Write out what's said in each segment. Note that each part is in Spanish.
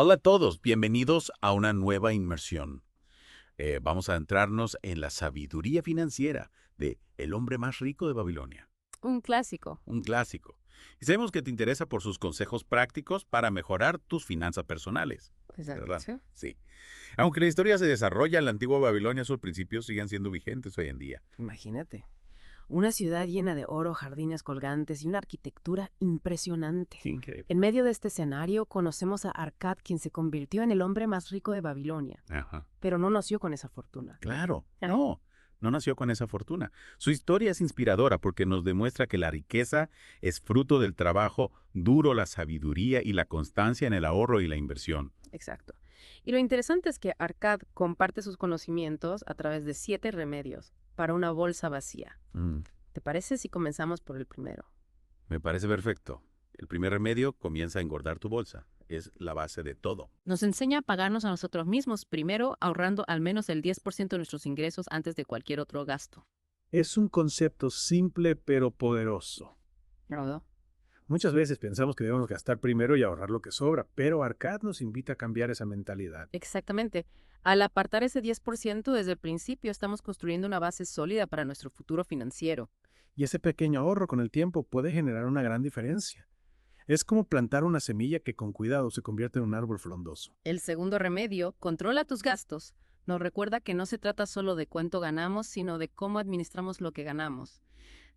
Hola a todos, bienvenidos a una nueva inmersión. Vamos a adentrarnos en la sabiduría financiera de El hombre más rico de Babilonia, Un clásico. un clásico. Y sabemos que te interesa por sus consejos prácticos para mejorar tus finanzas personales, Exacto. ¿verdad? Sí. Sí. Aunque la historia se desarrolla en la antigua Babilonia, sus principios siguen siendo vigentes hoy en día. Imagínate. Una ciudad llena de oro, jardines colgantes y una arquitectura impresionante. Qué increíble. En medio de este escenario conocemos a Arcad, quien se convirtió en el hombre más rico de Babilonia, Ajá. pero no nació con esa fortuna. Claro, no nació con esa fortuna. Su historia es inspiradora porque nos demuestra que la riqueza es fruto del trabajo duro, la sabiduría y la constancia en el ahorro y la inversión. Exacto. Y lo interesante es que Arcad comparte sus conocimientos a través de 7 remedios para una bolsa vacía. ¿Te parece si comenzamos por el primero? Me parece perfecto. El primer remedio comienza a engordar tu bolsa. Es la base de todo. Nos enseña a pagarnos a nosotros mismos, primero ahorrando al menos el 10% de nuestros ingresos antes de cualquier otro gasto. Es un concepto simple pero poderoso. ¿Verdad? Muchas veces pensamos que debemos gastar primero y ahorrar lo que sobra, pero Arcad nos invita a cambiar esa mentalidad. Exactamente. Al apartar ese 10% desde el principio, estamos construyendo una base sólida para nuestro futuro financiero. Y ese pequeño ahorro con el tiempo puede generar una gran diferencia. Es como plantar una semilla que con cuidado se convierte en un árbol frondoso. El segundo remedio, controla tus gastos. Nos recuerda que no se trata solo de cuánto ganamos, sino de cómo administramos lo que ganamos.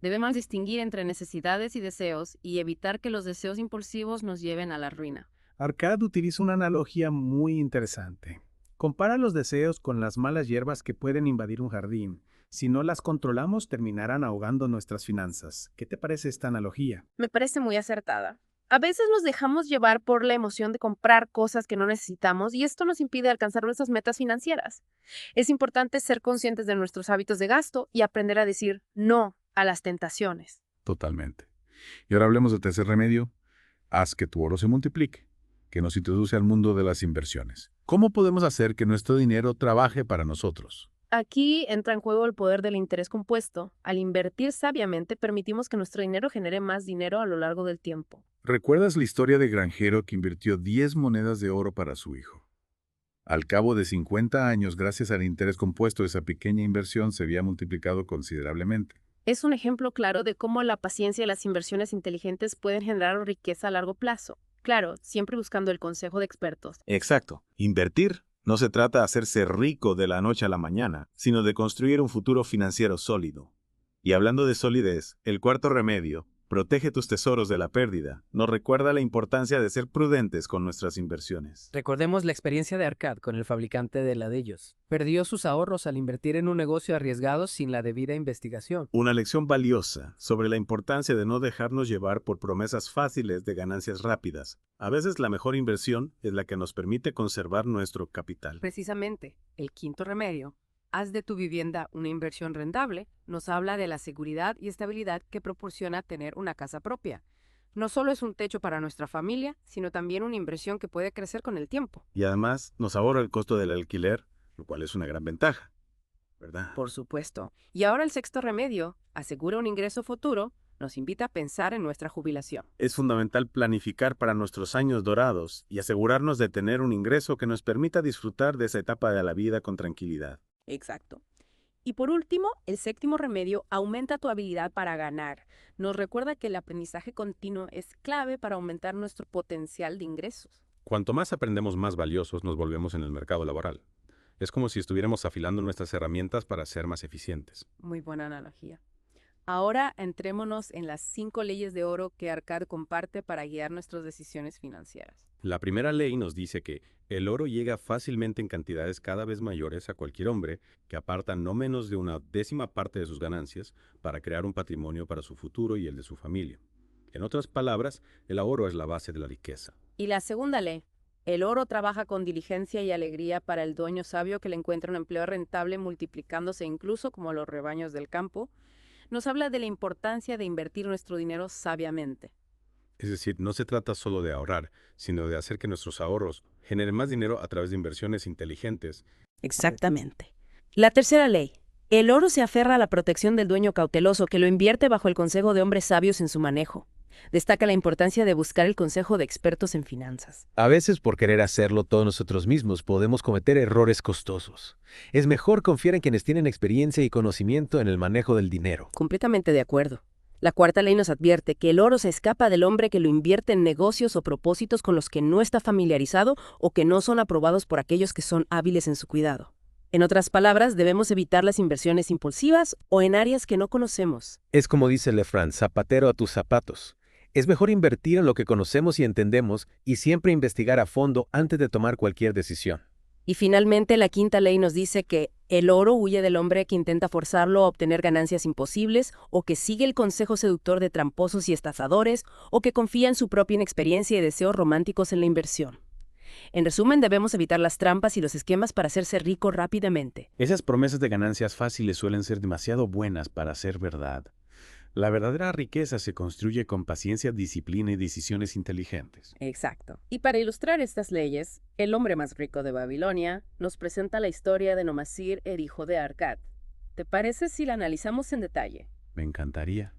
Debemos distinguir entre necesidades y deseos y evitar que los deseos impulsivos nos lleven a la ruina. Arcad utiliza una analogía muy interesante. Compara los deseos con las malas hierbas que pueden invadir un jardín. Si no las controlamos, terminarán ahogando nuestras finanzas. ¿Qué te parece esta analogía? Me parece muy acertada. A veces nos dejamos llevar por la emoción de comprar cosas que no necesitamos y esto nos impide alcanzar nuestras metas financieras. Es importante ser conscientes de nuestros hábitos de gasto y aprender a decir no a las tentaciones. Totalmente. Y ahora hablemos del tercer remedio. Haz que tu oro se multiplique, que nos introduce al mundo de las inversiones. ¿Cómo podemos hacer que nuestro dinero trabaje para nosotros? Aquí entra en juego el poder del interés compuesto. Al invertir sabiamente, permitimos que nuestro dinero genere más dinero a lo largo del tiempo. ¿Recuerdas la historia del granjero que invirtió 10 monedas de oro para su hijo? Al cabo de 50 años, gracias al interés compuesto, esa pequeña inversión se había multiplicado considerablemente. Es un ejemplo claro de cómo la paciencia y las inversiones inteligentes pueden generar riqueza a largo plazo. Claro, siempre buscando el consejo de expertos. Exacto. Invertir no se trata de hacerse rico de la noche a la mañana, sino de construir un futuro financiero sólido. Y hablando de solidez, el cuarto remedio, protege tus tesoros de la pérdida, nos recuerda la importancia de ser prudentes con nuestras inversiones. Recordemos la experiencia de Arcad con el fabricante de ladrillos. Perdió sus ahorros al invertir en un negocio arriesgado sin la debida investigación. Una lección valiosa sobre la importancia de no dejarnos llevar por promesas fáciles de ganancias rápidas. A veces la mejor inversión es la que nos permite conservar nuestro capital. Precisamente, el quinto remedio, haz de tu vivienda una inversión rentable, nos habla de la seguridad y estabilidad que proporciona tener una casa propia. No solo es un techo para nuestra familia, sino también una inversión que puede crecer con el tiempo. Y además nos ahorra el costo del alquiler, lo cual es una gran ventaja, ¿verdad? Por supuesto. Y ahora el sexto remedio, asegura un ingreso futuro, nos invita a pensar en nuestra jubilación. Es fundamental planificar para nuestros años dorados y asegurarnos de tener un ingreso que nos permita disfrutar de esa etapa de la vida con tranquilidad. Exacto. Y por último, el séptimo remedio, aumenta tu habilidad para ganar. Nos recuerda que el aprendizaje continuo es clave para aumentar nuestro potencial de ingresos. Cuanto más aprendemos, más valiosos nos volvemos en el mercado laboral. Es como si estuviéramos afilando nuestras herramientas para ser más eficientes. Muy buena analogía. Ahora entrémonos en las 5 leyes de oro que Arcad comparte para guiar nuestras decisiones financieras. La primera ley nos dice que el oro llega fácilmente en cantidades cada vez mayores a cualquier hombre que aparta no menos de una décima parte de sus ganancias para crear un patrimonio para su futuro y el de su familia. En otras palabras, el ahorro es la base de la riqueza. Y la segunda ley, el oro trabaja con diligencia y alegría para el dueño sabio que le encuentra un empleo rentable multiplicándose incluso como los rebaños del campo, nos habla de la importancia de invertir nuestro dinero sabiamente. Es decir, no se trata solo de ahorrar, sino de hacer que nuestros ahorros generen más dinero a través de inversiones inteligentes. Exactamente. La tercera ley. El oro se aferra a la protección del dueño cauteloso que lo invierte bajo el consejo de hombres sabios en su manejo. Destaca la importancia de buscar el consejo de expertos en finanzas. A veces, por querer hacerlo todos nosotros mismos, podemos cometer errores costosos. Es mejor confiar en quienes tienen experiencia y conocimiento en el manejo del dinero. Completamente de acuerdo. La cuarta ley nos advierte que el oro se escapa del hombre que lo invierte en negocios o propósitos con los que no está familiarizado o que no son aprobados por aquellos que son hábiles en su cuidado. En otras palabras, debemos evitar las inversiones impulsivas o en áreas que no conocemos. Es como dice Lefranc, zapatero a tus zapatos. Es mejor invertir en lo que conocemos y entendemos y siempre investigar a fondo antes de tomar cualquier decisión. Y finalmente, la quinta ley nos dice que el oro huye del hombre que intenta forzarlo a obtener ganancias imposibles o que sigue el consejo seductor de tramposos y estafadores o que confía en su propia inexperiencia y deseos románticos en la inversión. En resumen, debemos evitar las trampas y los esquemas para hacerse rico rápidamente. Esas promesas de ganancias fáciles suelen ser demasiado buenas para ser verdad. La verdadera riqueza se construye con paciencia, disciplina y decisiones inteligentes. Exacto. Y para ilustrar estas leyes, el hombre más rico de Babilonia nos presenta la historia de Nomasir, el hijo de Arkad. ¿Te parece si la analizamos en detalle? Me encantaría.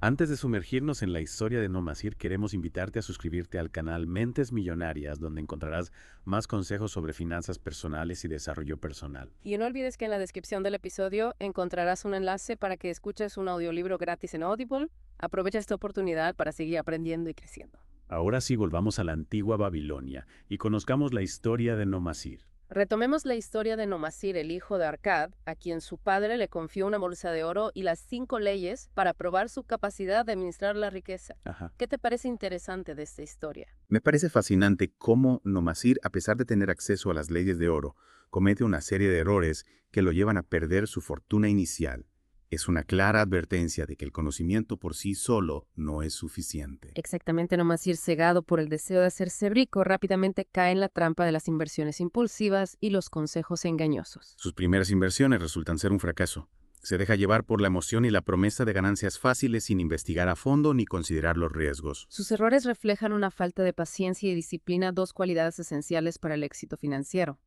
Antes de sumergirnos en la historia de Nomasir, queremos invitarte a suscribirte al canal Mentes Millonarias, donde encontrarás más consejos sobre finanzas personales y desarrollo personal. Y no olvides que en la descripción del episodio encontrarás un enlace para que escuches un audiolibro gratis en Audible. Aprovecha esta oportunidad para seguir aprendiendo y creciendo. Ahora sí, volvamos a la antigua Babilonia y conozcamos la historia de Nomasir. Retomemos la historia de Nomasir, el hijo de Arkad, a quien su padre le confió una bolsa de oro y las 5 leyes para probar su capacidad de administrar la riqueza. ¿Qué te parece interesante de esta historia? Me parece fascinante cómo Nomasir, a pesar de tener acceso a las leyes de oro, comete una serie de errores que lo llevan a perder su fortuna inicial. Es una clara advertencia de que el conocimiento por sí solo no es suficiente. Exactamente, Nomasir, cegado por el deseo de hacerse rico, rápidamente cae en la trampa de las inversiones impulsivas y los consejos engañosos. Sus primeras inversiones resultan ser un fracaso. Se deja llevar por la emoción y la promesa de ganancias fáciles sin investigar a fondo ni considerar los riesgos. Sus errores reflejan una falta de paciencia y disciplina, 2 cualidades esenciales para el éxito financiero.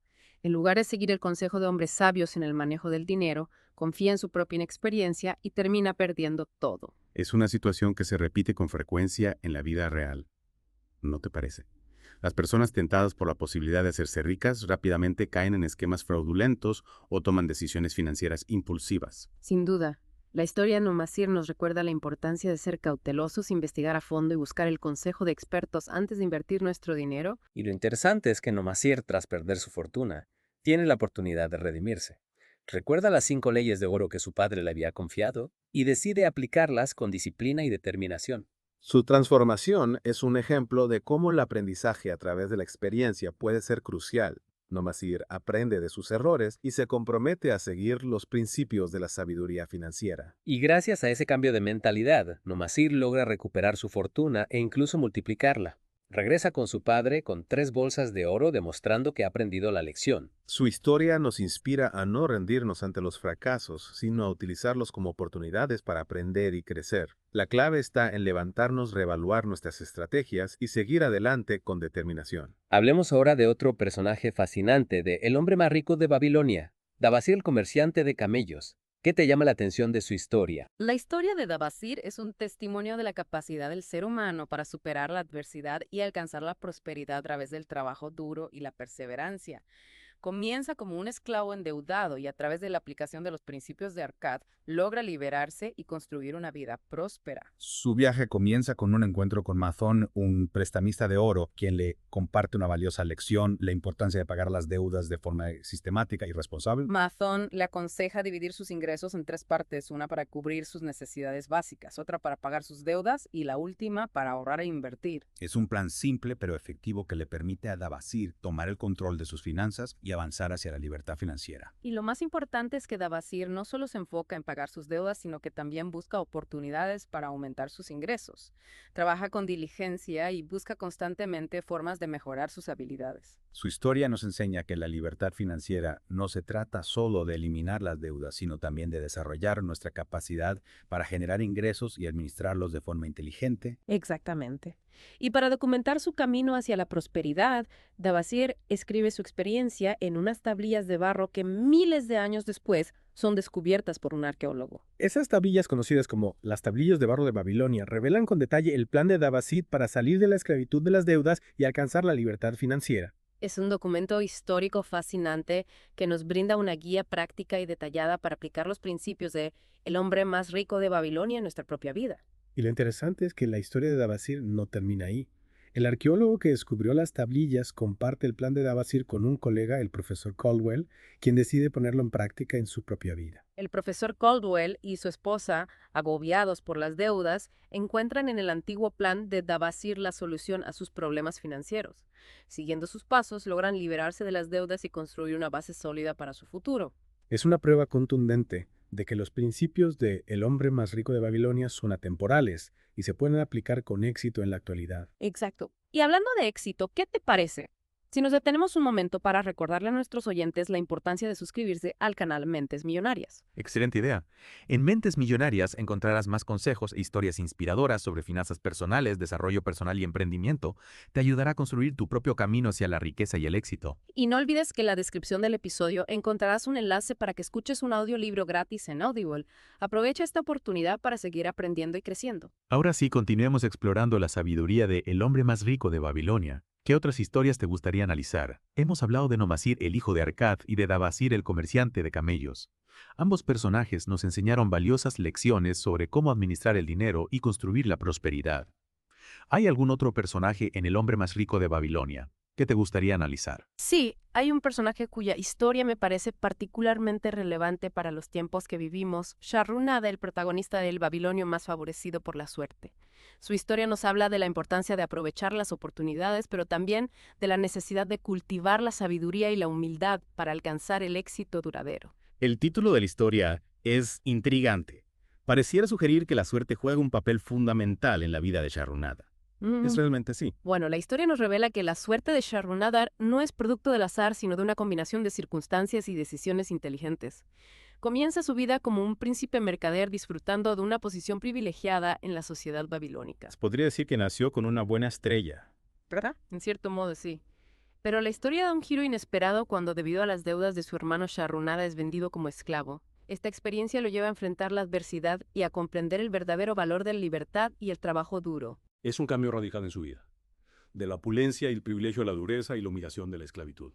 En lugar de seguir el consejo de hombres sabios en el manejo del dinero, confía en su propia inexperiencia y termina perdiendo todo. Es una situación que se repite con frecuencia en la vida real. ¿No te parece? Las personas tentadas por la posibilidad de hacerse ricas rápidamente caen en esquemas fraudulentos o toman decisiones financieras impulsivas. Sin duda, la historia de Nomasir nos recuerda la importancia de ser cautelosos, investigar a fondo y buscar el consejo de expertos antes de invertir nuestro dinero. Y lo interesante es que Nomasir, tras perder su fortuna, tiene la oportunidad de redimirse. Recuerda las 5 leyes de oro que su padre le había confiado y decide aplicarlas con disciplina y determinación. Su transformación es un ejemplo de cómo el aprendizaje a través de la experiencia puede ser crucial. Nomasir aprende de sus errores y se compromete a seguir los principios de la sabiduría financiera. Y gracias a ese cambio de mentalidad, Nomasir logra recuperar su fortuna e incluso multiplicarla. Regresa con su padre con 3 bolsas de oro, demostrando que ha aprendido la lección. Su historia nos inspira a no rendirnos ante los fracasos, sino a utilizarlos como oportunidades para aprender y crecer. La clave está en levantarnos, reevaluar nuestras estrategias y seguir adelante con determinación. Hablemos ahora de otro personaje fascinante de El hombre más rico de Babilonia, Dabasir, el comerciante de camellos. ¿Qué te llama la atención de su historia? La historia de Dabasir es un testimonio de la capacidad del ser humano para superar la adversidad y alcanzar la prosperidad a través del trabajo duro y la perseverancia. Comienza como un esclavo endeudado y a través de la aplicación de los principios de Arkad logra liberarse y construir una vida próspera. Su viaje comienza con un encuentro con Mazón, un prestamista de oro, quien le comparte una valiosa lección, la importancia de pagar las deudas de forma sistemática y responsable. Mazón le aconseja dividir sus ingresos en 3 partes, una para cubrir sus necesidades básicas, otra para pagar sus deudas y la última para ahorrar e invertir. Es un plan simple pero efectivo que le permite a Dabasir tomar el control de sus finanzas y avanzar hacia la libertad financiera. Y lo más importante es que Dabasir no solo se enfoca en pagar sus deudas, sino que también busca oportunidades para aumentar sus ingresos. Trabaja con diligencia y busca constantemente formas de mejorar sus habilidades. Su historia nos enseña que la libertad financiera no se trata solo de eliminar las deudas, sino también de desarrollar nuestra capacidad para generar ingresos y administrarlos de forma inteligente. Exactamente. Y para documentar su camino hacia la prosperidad, Dabasir escribe su experiencia en unas tablillas de barro que miles de años después son descubiertas por un arqueólogo. Esas tablillas conocidas como las tablillas de barro de Babilonia revelan con detalle el plan de Dabasid para salir de la esclavitud de las deudas y alcanzar la libertad financiera. Es un documento histórico fascinante que nos brinda una guía práctica y detallada para aplicar los principios de el hombre más rico de Babilonia en nuestra propia vida. Y lo interesante es que la historia de Dabasir no termina ahí. El arqueólogo que descubrió las tablillas comparte el plan de Dabasir con un colega, el profesor Caldwell, quien decide ponerlo en práctica en su propia vida. El profesor Caldwell y su esposa, agobiados por las deudas, encuentran en el antiguo plan de Dabasir la solución a sus problemas financieros. Siguiendo sus pasos, logran liberarse de las deudas y construir una base sólida para su futuro. Es una prueba contundente de que los principios de El hombre más rico de Babilonia son atemporales y se pueden aplicar con éxito en la actualidad. Exacto. Y hablando de éxito, ¿qué te parece? Si nos detenemos un momento para recordarle a nuestros oyentes la importancia de suscribirse al canal Mentes Millonarias. Excelente idea. En Mentes Millonarias encontrarás más consejos e historias inspiradoras sobre finanzas personales, desarrollo personal y emprendimiento. Te ayudará a construir tu propio camino hacia la riqueza y el éxito. Y no olvides que en la descripción del episodio encontrarás un enlace para que escuches un audiolibro gratis en Audible. Aprovecha esta oportunidad para seguir aprendiendo y creciendo. Ahora sí, continuemos explorando la sabiduría de El hombre más rico de Babilonia. ¿Qué otras historias te gustaría analizar? Hemos hablado de Nomasir, el hijo de Arkad, y de Dabasir, el comerciante de camellos. Ambos personajes nos enseñaron valiosas lecciones sobre cómo administrar el dinero y construir la prosperidad. ¿Hay algún otro personaje en El hombre más rico de Babilonia que te gustaría analizar? Sí, hay un personaje cuya historia me parece particularmente relevante para los tiempos que vivimos, Sharrunada, el protagonista del babilonio más favorecido por la suerte. Su historia nos habla de la importancia de aprovechar las oportunidades, pero también de la necesidad de cultivar la sabiduría y la humildad para alcanzar el éxito duradero. El título de la historia es intrigante. Pareciera sugerir que la suerte juega un papel fundamental en la vida de Sharrunada. Es realmente así. Bueno, la historia nos revela que la suerte de Sharrunada no es producto del azar, sino de una combinación de circunstancias y decisiones inteligentes. Comienza su vida como un príncipe mercader disfrutando de una posición privilegiada en la sociedad babilónica. Podría decir que nació con una buena estrella. ¿Verdad? En cierto modo, sí. Pero la historia da un giro inesperado cuando, debido a las deudas de su hermano Sharrunada, es vendido como esclavo. Esta experiencia lo lleva a enfrentar la adversidad y a comprender el verdadero valor de la libertad y el trabajo duro. Es un cambio radical en su vida. De la opulencia y el privilegio a la dureza y la humillación de la esclavitud.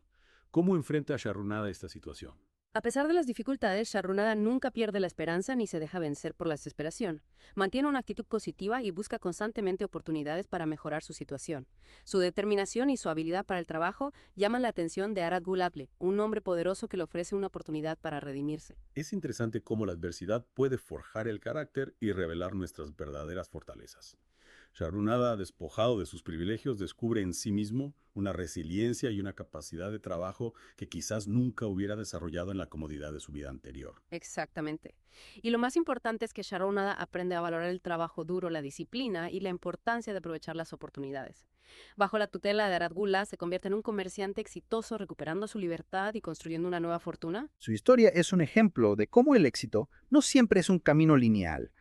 ¿Cómo enfrenta a Sharrunada esta situación? A pesar de las dificultades, Sharrunada nunca pierde la esperanza ni se deja vencer por la desesperación. Mantiene una actitud positiva y busca constantemente oportunidades para mejorar su situación. Su determinación y su habilidad para el trabajo llaman la atención de Arad Gulable, un hombre poderoso que le ofrece una oportunidad para redimirse. Es interesante cómo la adversidad puede forjar el carácter y revelar nuestras verdaderas fortalezas. Sharrunada, despojado de sus privilegios, descubre en sí mismo una resiliencia y una capacidad de trabajo que quizás nunca hubiera desarrollado en la comodidad de su vida anterior. Exactamente. Y lo más importante es que Sharrunada aprende a valorar el trabajo duro, la disciplina y la importancia de aprovechar las oportunidades. Bajo la tutela de Arad Gula, se convierte en un comerciante exitoso, recuperando su libertad y construyendo una nueva fortuna. Su historia es un ejemplo de cómo el éxito no siempre es un camino lineal.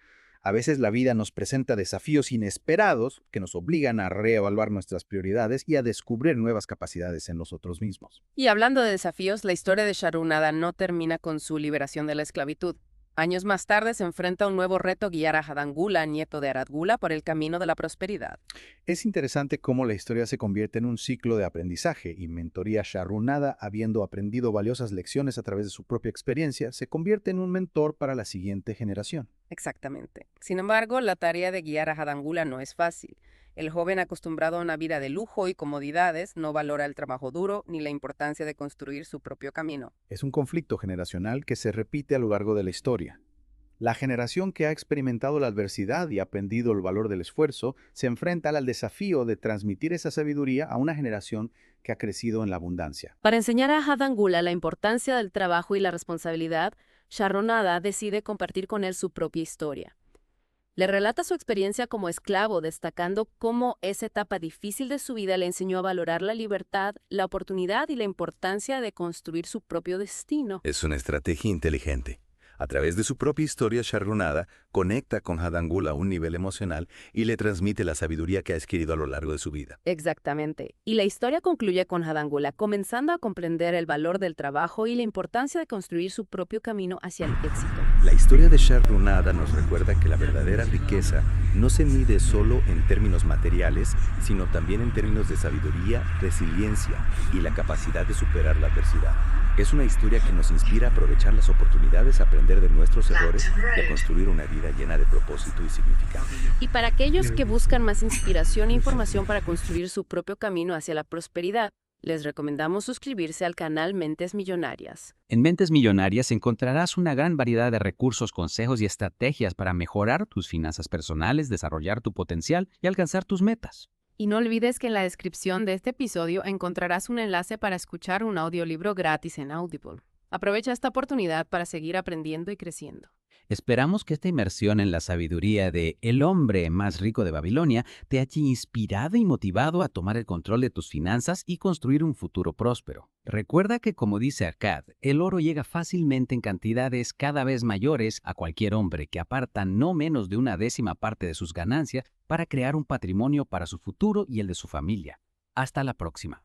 A veces la vida nos presenta desafíos inesperados que nos obligan a reevaluar nuestras prioridades y a descubrir nuevas capacidades en nosotros mismos. Y hablando de desafíos, la historia de Sharrunada no termina con su liberación de la esclavitud. Años más tarde se enfrenta a un nuevo reto: guiar a Hadan Gula, nieto de Arad Gula, por el camino de la prosperidad. Es interesante cómo la historia se convierte en un ciclo de aprendizaje y mentoría. Sharrunada, habiendo aprendido valiosas lecciones a través de su propia experiencia, se convierte en un mentor para la siguiente generación. Exactamente. Sin embargo, la tarea de guiar a Hadan Gula no es fácil. El joven, acostumbrado a una vida de lujo y comodidades, no valora el trabajo duro ni la importancia de construir su propio camino. Es un conflicto generacional que se repite a lo largo de la historia. La generación que ha experimentado la adversidad y ha aprendido el valor del esfuerzo se enfrenta al desafío de transmitir esa sabiduría a una generación que ha crecido en la abundancia. Para enseñar a Hadan Gula la importancia del trabajo y la responsabilidad, Sharrunada decide compartir con él su propia historia. Le relata su experiencia como esclavo, destacando cómo esa etapa difícil de su vida le enseñó a valorar la libertad, la oportunidad y la importancia de construir su propio destino. Es una estrategia inteligente. A través de su propia historia, Sharrunada conecta con Hadangul a un nivel emocional y le transmite la sabiduría que ha adquirido a lo largo de su vida. Exactamente. Y la historia concluye con Hadangula comenzando a comprender el valor del trabajo y la importancia de construir su propio camino hacia el éxito. La historia de Sharrunada nos recuerda que la verdadera riqueza no se mide solo en términos materiales, sino también en términos de sabiduría, resiliencia y la capacidad de superar la adversidad. Es una historia que nos inspira a aprovechar las oportunidades, a aprender de nuestros errores y a construir una vida llena de propósito y significado. Y para aquellos que buscan más inspiración e información para construir su propio camino hacia la prosperidad, les recomendamos suscribirse al canal Mentes Millonarias. En Mentes Millonarias encontrarás una gran variedad de recursos, consejos y estrategias para mejorar tus finanzas personales, desarrollar tu potencial y alcanzar tus metas. Y no olvides que en la descripción de este episodio encontrarás un enlace para escuchar un audiolibro gratis en Audible. Aprovecha esta oportunidad para seguir aprendiendo y creciendo. Esperamos que esta inmersión en la sabiduría de El hombre más rico de Babilonia te haya inspirado y motivado a tomar el control de tus finanzas y construir un futuro próspero. Recuerda que, como dice Arkad, el oro llega fácilmente en cantidades cada vez mayores a cualquier hombre que aparta no menos de una décima parte de sus ganancias para crear un patrimonio para su futuro y el de su familia. Hasta la próxima.